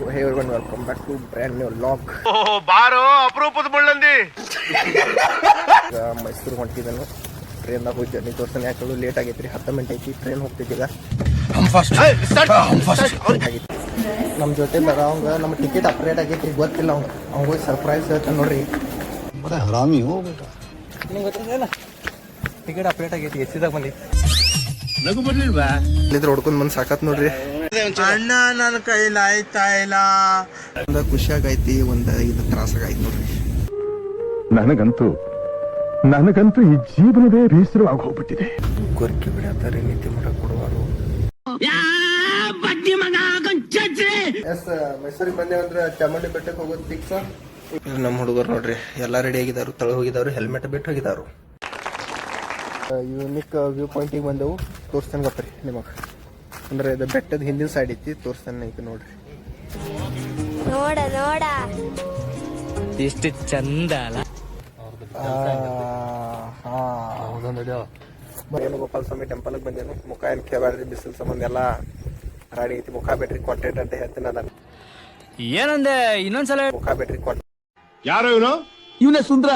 So hey everyone, welcome back to brand new vlog. ಬಾರೋ ಅಪರೂಪದ ಮುಳ್ಳಂದಿ. ಮೈಸೂರು ಹೊಂಟಿದ್ದನು, ಟ್ರೈನ್ದಾಗ ಹೋಗಿ ಜರ್ನಿ ತೋರ್ಸನೆ. ಯಾಕಂದ್ರೆ ಲೇಟ್ ಆಗೈತ್ರಿ, 10 ಮಿನಿಟ್ ಐತಿ. ಟ್ರೈನ್ ಹೋಗ್ತಿದ್ದೀಗ ನಮ್ಮ ಜೊತೆ ಬರೋಂಗ ನಮ್ಮ ಟಿಕೆಟ್ ಅಪ್ಡೇಟ್ ಆಗೈತ್ರಿ, ಗೊತ್ತಿಲ್ಲ ಅವ್ನು ಹೋಗಿ ಸರ್ಪ್ರೈಸ್ ಹೇಳ್ತಾನೆ ನೋಡ್ರಿ. ಹರಾಮಿ ಹೋಗ್ಬೇಕ. ನಿಮ್ಗೆ ಗೊತ್ತಿಲ್ಲ, ಟಿಕೆಟ್ ಅಪ್ಡೇಟ್ ಆಗೈತಿ, ಎಸಿದಾಗ ಬಂದೈತಿ. ನಗು ಬರ್ಲಿಲ್ವಾ? ಇಲ್ಲಿದ್ರೆ ಹೊಡ್ಕೊಂಡ್ ಬಂದು ಸಾಕತ್ ನೋಡ್ರಿ. ಅಣ್ಣ ನನ್ನ ಕೈಲಿ ಆಯ್ತಾ ಇಲ್ಲ. ಒಂದ ಖುಷಿಯಾಗೈತಿ, ಒಂದ ಇದು ತ್ರಾಸಾಗೈತಿ ನೋಡ್ರಿ. ನನಗಂತೂ ಈ ಜೀವನವೇ ಬೇಸರವಾಗಿ ಹೋಗ್ಬಿಟ್ಟಿದೆ. ಗೊರ್ಕಿ ಬಿಡತ್ತಾರೆ, ನಿತ್ಯ ಮಾಡಕ್ ಕೊಡುವಾರು. ಎಸ್, ಮೈಸೂರಿಗೆ ಬಂದೇವಂದ್ರೆ ಚಾಮುಂಡಿ ಬೆಟ್ಟಕ್ಕೆ ಹೋಗೋದು ಫಿಕ್ಸ್. ನಮ್ಮ ಹುಡುಗರು ನೋಡ್ರಿ ಎಲ್ಲ ರೆಡಿ ಆಗಿದಾರು, ತಳ ಹೋಗಿದಾರು, ಹೆಲ್ಮೆಟ್ ಬಿಟ್ಟು ಹೋಗಿದಾರು. ಯೂನಿಕ್ ವ್ಯೂ ಪಾಯಿಂಟಿಗೆ ಬಂದೆವು, ತೋರಿಸ್ತೇನೆ ಗೊತ್ತ್ರಿ ನಿಮಗೆ. ಅಂದ್ರೆ ಇದು ಬೆಟ್ಟದ ಹಿಂದಿನ ಸೈಡ್ ಐತಿ, ತೋರಿಸ್ತೇನೆ ಈಗ ನೋಡ್ರಿ. ನೋಡ ಎಷ್ಟು ಚಂದ ಅಲ್ಲ. ವೇಣುಗೋಪಾಲ ಸ್ವಾಮಿ ಟೆಂಪಲ್ಗೆ ಬಂದೇನು. ಮುಖ ಏನು ಕೇಳಬೇಡ್ರಿ, ಬಿಸಿಲು ಸಂಬಂಧ ಎಲ್ಲ ರಾಡಿ ಐತಿ. ಮುಖ ಬೆಟ್ರಿ ಕಾಂಟೆಂಟ್ ಅಂತ ಹೇಳ್ತೀನಿ ನಾನು. ಏನಂದೆ ಇನ್ನೊಂದ್ಸಲ. ಮುಖ ಬೆಟ್ರಿ ಕಾಂಟೆಂಟ್. ಯಾರು ಇವನು? ಇವನೇ ಸುಂದ್ರ.